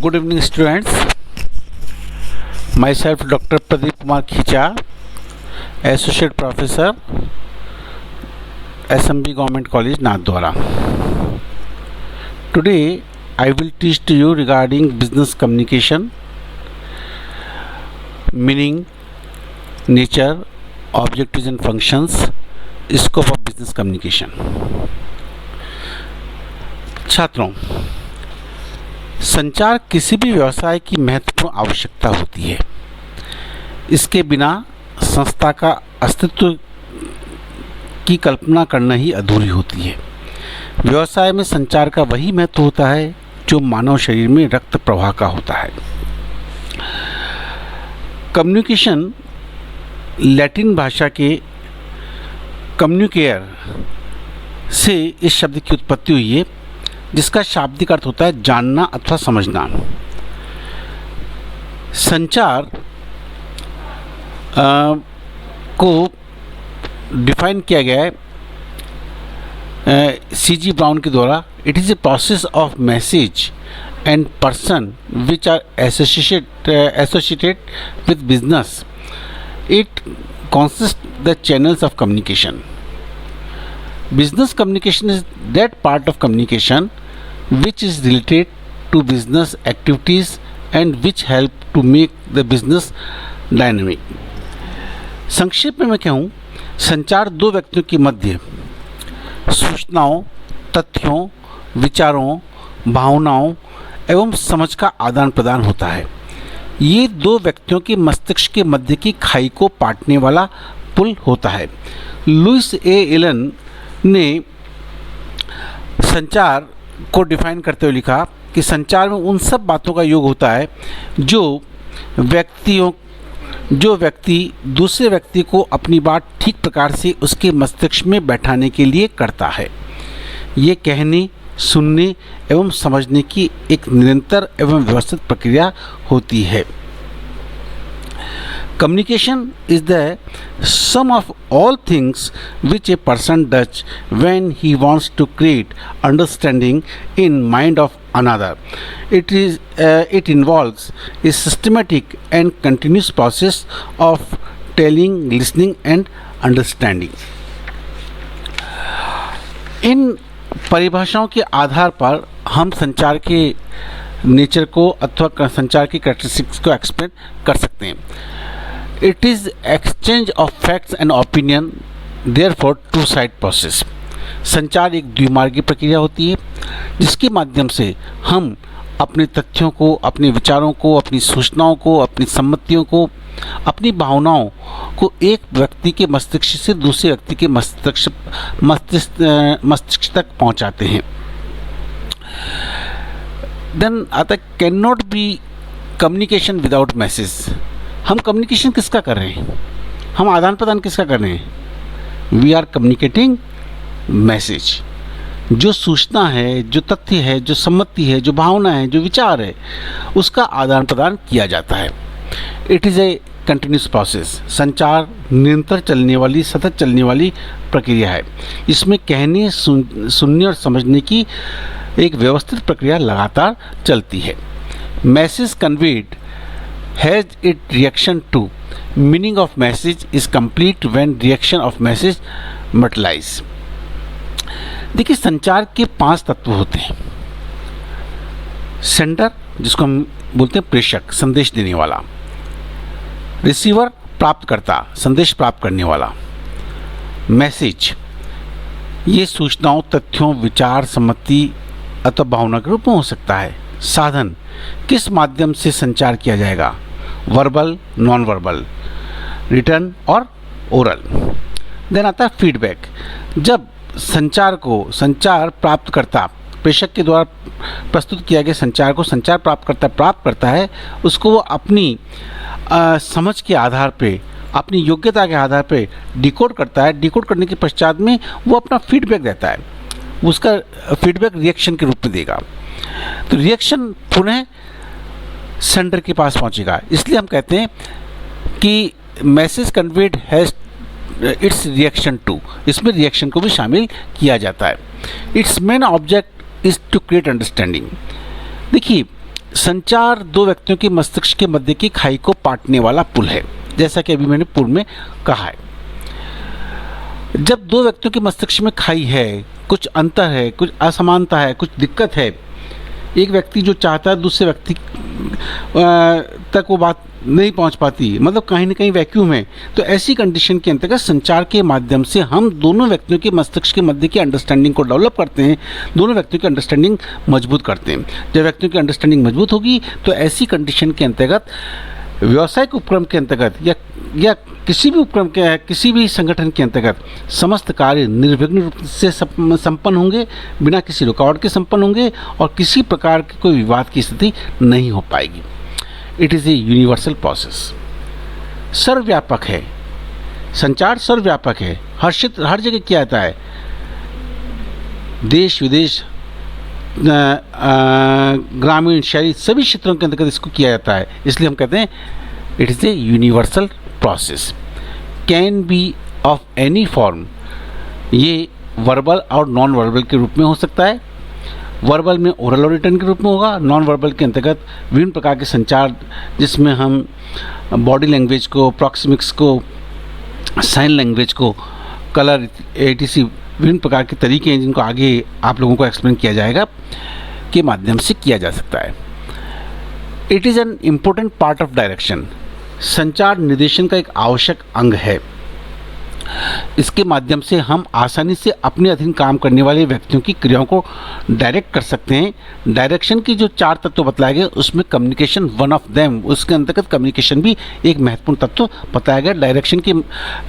Good evening, students. Myself, Dr. Pradeep Kumar Khicha, Associate Professor, SMB Government College, Nathdwara. Today, I will teach to you regarding business communication, meaning, nature, objectives and functions, scope of business communication. छात्रों, संचार किसी भी व्यवसाय की महत्वपूर्ण आवश्यकता होती है। इसके बिना संस्था का अस्तित्व की कल्पना करना ही अधूरी होती है। व्यवसाय में संचार का वही महत्व होता है जो मानव शरीर में रक्त प्रवाह का होता है। कम्युनिकेशन लैटिन भाषा के कम्युनिकेयर से इस शब्द की उत्पत्ति हुई है, जिसका शाब्दिक अर्थ होता है जानना अथवा समझना। संचार को डिफाइन किया गया है C.G. ब्राउन के द्वारा। It is a process of message and person which are associated with business. It consists the channels of communication. Business communication is that part of communication which is related to business activities and which help to make the business dynamic. संक्षेप में मैं कहूँ, संचार दो व्यक्तियों के मध्य सूचनाओं, तथ्यों, विचारों, भावनाओं एवं समझ का आदान प्रदान होता है। ये दो व्यक्तियों के मस्तिष्क के मध्य की खाई को पाटने वाला पुल होता है। लुइस ए एलन ने संचार को डिफाइन करते हुए लिखा कि संचार में उन सब बातों का योग होता है जो व्यक्ति दूसरे व्यक्ति को अपनी बात ठीक प्रकार से उसके मस्तिष्क में बैठाने के लिए करता है। ये कहने, सुनने एवं समझने की एक निरंतर एवं व्यवस्थित प्रक्रिया होती है। Communication is the sum of all things which a person does when he wants to create understanding in mind of another. It involves a systematic and continuous process of telling, listening and understanding. इन परिभाषाओं के आधार पर हम संचार के nature को अथवा संचार की कैरेक्टरिस्टिक्स को एक्सप्लेन कर सकते हैं। It is exchange of facts and opinion, therefore two side process. संचार एक द्विमार्गी प्रक्रिया होती है जिसके माध्यम से हम अपने तथ्यों को, अपने विचारों को, अपनी सूचनाओं को, अपनी सम्मतियों को, अपनी भावनाओं को एक व्यक्ति के मस्तिष्क से दूसरे व्यक्ति के मस्तिष्क तक पहुंचाते हैं। देन आता can not be communication without message. हम कम्युनिकेशन किसका कर रहे हैं? हम आदान प्रदान किसका कर रहे हैं? We are communicating message. जो सूचना है, जो तथ्य है, जो सम्मति है, जो भावना है, जो विचार है, उसका आदान प्रदान किया जाता है। It is a continuous process. संचार निरंतर चलने वाली, सतत चलने वाली प्रक्रिया है। इसमें कहने, सुनने और समझने की एक व्यवस्थित प्रक्रिया लगातार चलती है। Message conveyed has it reaction too. Meaning of message is complete when reaction of message materialize. देखिए, संचार के 5 तत्व होते हैं। सेंडर, जिसको हम बोलते हैं प्रेषक, संदेश देने वाला। रिसीवर, प्राप्तकर्ता, संदेश प्राप्त करने वाला। मैसेज, ये सूचनाओं, तथ्यों, विचार, सम्मति अथवा भावना के रूप में हो सकता है। साधन, किस माध्यम से संचार किया जाएगा? वर्बल, नॉन वर्बल, रिटर्न और ओरल। देन आता है फीडबैक। जब संचार प्राप्तकर्ता, प्रेषक के द्वारा प्रस्तुत किया गया संचार को संचार प्राप्तकर्ता प्राप्त करता है, उसको वो अपनी समझ के आधार पे, अपनी योग्यता के आधार पे डिकोड करता है। डिकोड करने के पश्चात में वो अपना फीडबैक देता है। उसका फीडबैक रिएक्शन के रूप में देगा। तो रिएक्शन पुनः सेंडर के पास पहुंचेगा। इसलिए हम कहते हैं कि message conveyed has its reaction too. इसमें रिएक्शन को भी शामिल किया जाता है। Its main object is to create understanding. देखिए, संचार दो व्यक्तियों के मस्तिष्क के मध्य की खाई को पाटने वाला पुल है, जैसा कि अभी मैंने पूर्व में कहा है। जब दो व्यक्तियों के मस्तिष्क में खाई है, कुछ अंतर है, कुछ असमानता है, कुछ दिक्कत है, एक व्यक्ति जो चाहता है दूसरे व्यक्ति तक वो बात नहीं पहुंच पाती, मतलब कहीं ना कहीं वैक्यूम है, तो ऐसी कंडीशन के अंतर्गत संचार के माध्यम से हम दोनों व्यक्तियों के मस्तिष्क के मध्य की अंडरस्टैंडिंग को डेवलप करते हैं, दोनों व्यक्तियों की अंडरस्टैंडिंग मजबूत करते हैं। जब व्यक्तियों की अंडरस्टैंडिंग मजबूत होगी तो ऐसी कंडीशन के अंतर्गत व्यावसायिक उपक्रम के अंतर्गत या किसी भी उपक्रम के, किसी भी संगठन के अंतर्गत समस्त कार्य निर्विघ्न रूप से संपन्न होंगे, बिना किसी रुकावट के संपन्न होंगे और किसी प्रकार के कोई विवाद की स्थिति नहीं हो पाएगी। It is a universal process, सर्वव्यापक है। संचार सर्वव्यापक है, हर क्षेत्र हर जगह किया जाता है, देश विदेश, ग्रामीण शहरी सभी क्षेत्रों के अंतर्गत इसको किया जाता है। इसलिए हम कहते हैं it is a universal process, can be of any form. ये वर्बल और नॉन वर्बल के रूप में हो सकता है। वर्बल में ओरल और रिटर्न के रूप में होगा, नॉन वर्बल के अंतर्गत विभिन्न प्रकार के संचार जिसमें हम बॉडी लैंग्वेज को, प्रॉक्सिमिक्स को, साइन लैंग्वेज को, कलर एटीसी विभिन्न प्रकार के तरीके हैं जिनको आगे आप लोगों को एक्सप्लेन किया जाएगा, के माध्यम से किया जा सकता है। It is an important part of direction. संचार निर्देशन का एक आवश्यक अंग है। इसके माध्यम से हम आसानी से अपने अधीन काम करने वाले व्यक्तियों की क्रियाओं को डायरेक्ट कर सकते हैं। डायरेक्शन की जो 4 तत्व बतलाए गए उसमें कम्युनिकेशन वन ऑफ देम, उसके अंतर्गत कम्युनिकेशन भी एक महत्वपूर्ण तत्व बताया गया। डायरेक्शन के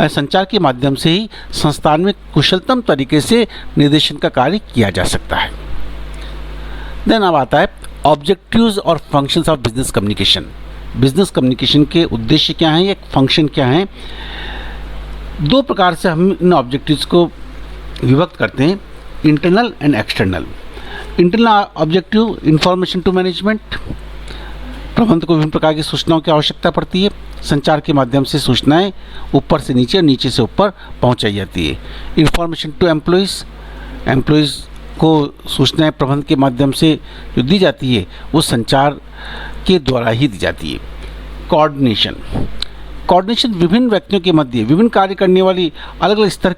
संचार के माध्यम से ही संस्थान में कुशलतम तरीके से निर्देशन का कार्य किया जा सकता है। देन अब आता है ऑब्जेक्टिव्स और functions of business communication. Business communication के उद्देश्य क्या हैं, एक फंक्शन क्या हैं। 2 प्रकार से हम इन ऑब्जेक्टिव्स को विभक्त करते हैं, internal and external. Internal objective information to management, प्रबंधक को विभिन्न प्रकार की सूचनाओं की आवश्यकता पड़ती है। संचार के माध्यम से सूचनाएं ऊपर से नीचे, नीचे से ऊपर पहुंचाई जाती है। इंफॉर्मेशन टू एम्प्लॉयज़, एम्प्लॉयज़ को सूचनाएं प्रबंधक के माध्यम से जो दी जाती है वो संचार के द्वारा ही दी जाती है। कोऑर्डिनेशन, कोऑर्डिनेशन विभिन्न व्यक्तियों के मध्य, विभिन्न कार्य करने वाली अलग अलग स्तर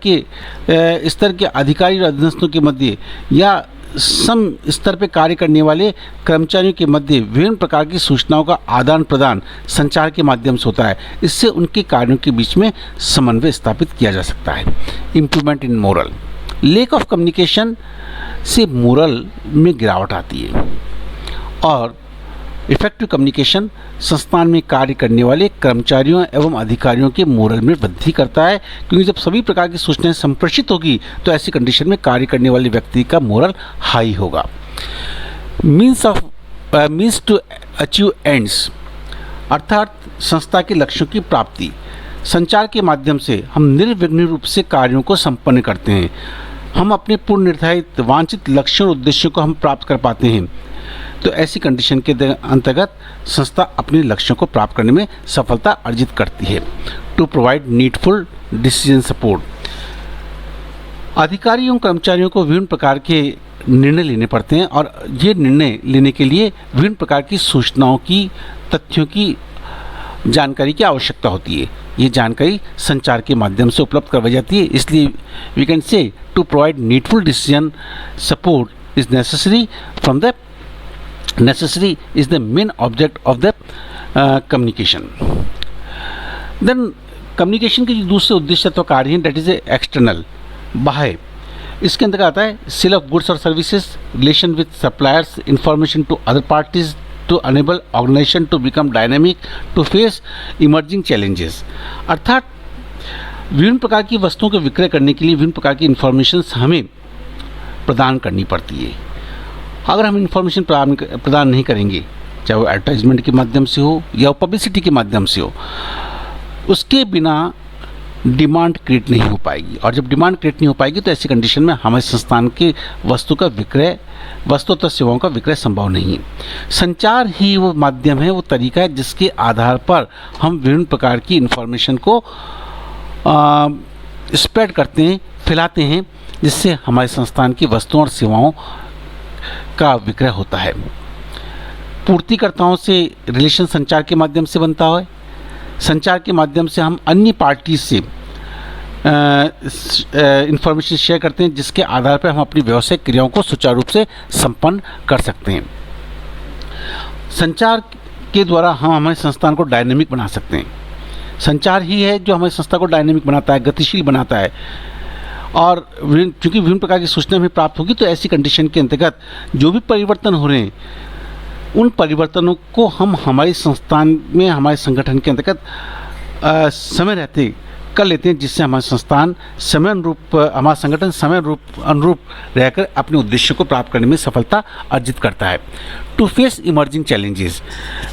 के अधिकारी और अधीनस्थों के मध्य या सम स्तर पर कार्य करने वाले कर्मचारियों के मध्य विभिन्न प्रकार की सूचनाओं का आदान प्रदान संचार के माध्यम से होता है। इससे उनके कार्यों के बीच में समन्वय स्थापित किया जा सकता है। Improvement in moral, lake of communication से मोरल में गिरावट आती है। और इफेक्टिव कम्युनिकेशन संस्थान में कार्य करने वाले कर्मचारियों एवं अधिकारियों के मोरल में वृद्धि करता है, क्योंकि जब सभी प्रकार की सूचनाएं संप्रेषित होगी तो ऐसी कंडीशन में कार्य करने वाले व्यक्ति का मोरल हाई होगा। मीन्स टू अचीव एंड्स, अर्थात संस्था के लक्ष्यों की प्राप्ति। संचार के माध्यम से हम निर्विघ्न रूप से कार्यों को संपन्न करते हैं। हम अपने पूर्व निर्धारित वांछित लक्ष्यों और उद्देश्यों को हम प्राप्त कर पाते हैं। तो ऐसी कंडीशन के अंतर्गत संस्था अपने लक्ष्यों को प्राप्त करने में सफलता अर्जित करती है। To provide needful decision support, अधिकारियों कर्मचारियों को विभिन्न प्रकार के निर्णय लेने पड़ते हैं और ये निर्णय लेने के लिए विभिन्न प्रकार की सूचनाओं की, तथ्यों की जानकारी की आवश्यकता होती है। ये जानकारी संचार के माध्यम से उपलब्ध करवाई जाती है। इसलिए we can say to provide needful decision support is necessary from the necessary is the main object of the communication. Then communication के जो दूसरे उद्देश्य तो कार्य हैं, that is external, बाह्य। इसके अंतर्गत आता है सेल ऑफ गुड्स और services, relation with suppliers, information to other parties to enable organization to become dynamic to face emerging challenges. अर्थात विभिन्न प्रकार की वस्तुओं के विक्रय करने के लिए विभिन्न प्रकार की इंफॉर्मेशन हमें प्रदान करनी पड़ती है। अगर हम इंफॉर्मेशन प्रदान नहीं करेंगे, चाहे वो एडवर्टाइजमेंट के माध्यम से हो या पब्लिसिटी के माध्यम से हो, उसके बिना डिमांड क्रिएट नहीं हो पाएगी। और जब डिमांड क्रिएट नहीं हो पाएगी तो ऐसी कंडीशन में हमारे संस्थान के वस्तु तथा सेवाओं का विक्रय संभव नहीं है। संचार ही वो माध्यम है, वो तरीका है जिसके आधार पर हम विभिन्न प्रकार की इंफॉर्मेशन को स्प्रेड करते हैं, फैलाते हैं, जिससे हमारे संस्थान की वस्तुओं और सेवाओं का विक्रय होता है। पूर्तिकर्ताओं से रिलेशन संचार के माध्यम से बनता है। संचार के माध्यम से हम अन्य पार्टी से इंफॉर्मेशन शेयर करते हैं, जिसके आधार पर हम अपनी व्यावसायिक क्रियाओं को सुचारू रूप से संपन्न कर सकते हैं। संचार के द्वारा हम हमारे संस्थान को डायनेमिक बना सकते हैं। संचार ही है जो हमारी संस्था को डायनेमिक बनाता है, गतिशील बनाता है। और चूँकि विभिन्न प्रकार की सूचना हमें प्राप्त होगी, तो ऐसी कंडीशन के अंतर्गत जो भी परिवर्तन हो रहे हैं, उन परिवर्तनों को हम हमारे संस्थान में, हमारे संगठन के अंतर्गत समय रहते कर लेते हैं, जिससे हमारा संस्थान समय अनुरूप, हमारा संगठन समय अनुरूप रहकर अपने उद्देश्यों को प्राप्त करने में सफलता अर्जित करता है। टू फेस इमर्जिंग चैलेंजेस,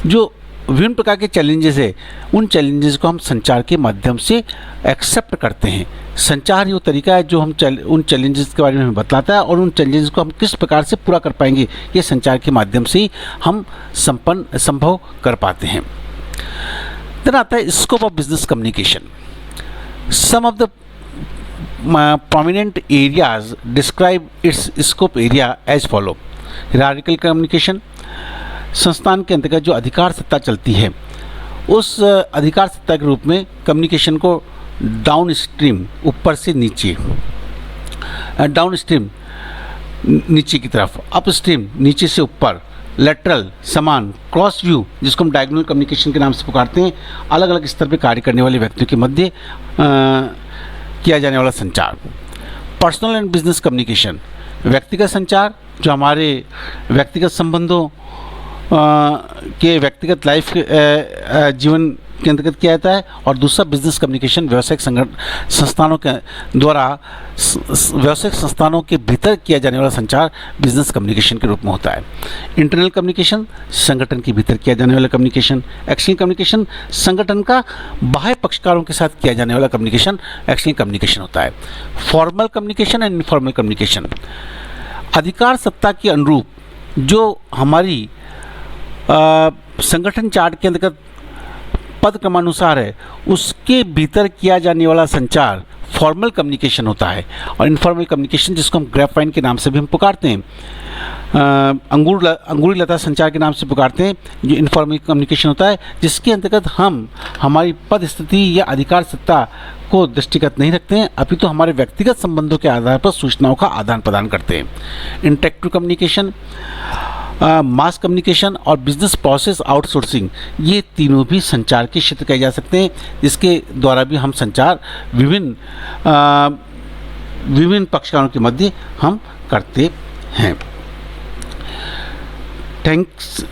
जो विभिन्न प्रकार के चैलेंजेस है, उन चैलेंजेस को हम संचार के माध्यम से एक्सेप्ट करते हैं। संचार ही वो तरीका है जो हम उन चैलेंजेस के बारे में हमें बतलाता है, और उन चैलेंजेस को हम किस प्रकार से पूरा कर पाएंगे, ये संचार के माध्यम से ही हम संभव कर पाते हैं। देन आता है scope of business communication. Some of the prominent areas describe its scope area as follow. Hierarchical communication, संस्थान के अंतर्गत जो अधिकार सत्ता चलती है, उस अधिकार सत्ता के रूप में कम्युनिकेशन को डाउन स्ट्रीम, ऊपर से नीचे, डाउन स्ट्रीम नीचे की तरफ, अप स्ट्रीम नीचे से ऊपर, लेटरल समान, क्रॉस व्यू जिसको हम डायगोनल कम्युनिकेशन के नाम से पुकारते हैं, अलग अलग स्तर पर कार्य करने वाले व्यक्तियों के मध्य किया जाने वाला संचार। पर्सनल एंड बिजनेस कम्युनिकेशन, व्यक्तिगत संचार जो हमारे व्यक्तिगत संबंधों के व्यक्तिगत लाइफ जीवन के अंतर्गत किया जाता है, और दूसरा बिजनेस कम्युनिकेशन व्यावसायिक संस्थानों के द्वारा व्यावसायिक संस्थानों के भीतर किया जाने वाला संचार बिजनेस कम्युनिकेशन के रूप में होता है। इंटरनल कम्युनिकेशन, संगठन के भीतर किया जाने वाला कम्युनिकेशन। एक्सटर्नल कम्युनिकेशन, संगठन का बाह्य पक्षकारों के साथ किया जाने वाला कम्युनिकेशन एक्सटर्नल कम्युनिकेशन होता है। Formal communication and informal communication, अधिकार सत्ता के अनुरूप जो हमारी संगठन चार्ट के अंतर्गत पद क्रमानुसार है, उसके भीतर किया जाने वाला संचार फॉर्मल कम्युनिकेशन होता है। और इनफॉर्मल कम्युनिकेशन जिसको हम ग्रेपवाइन के नाम से भी हम पुकारते हैं, अंगूरी लता संचार के नाम से पुकारते हैं, जो इनफॉर्मल कम्युनिकेशन होता है, जिसके अंतर्गत हम हमारी पद स्थिति या अधिकार सत्ता को दृष्टिगत नहीं रखते हैं, अपितु हमारे व्यक्तिगत संबंधों के आधार पर सूचनाओं का आदान प्रदान करते हैं। इंटरेक्टिव कम्युनिकेशन, मास कम्युनिकेशन और बिजनेस प्रोसेस आउटसोर्सिंग, ये तीनों भी संचार के क्षेत्र कहे जा सकते हैं, जिसके द्वारा भी हम संचार विभिन्न पक्षकारों के मध्य हम करते हैं। थैंक्स।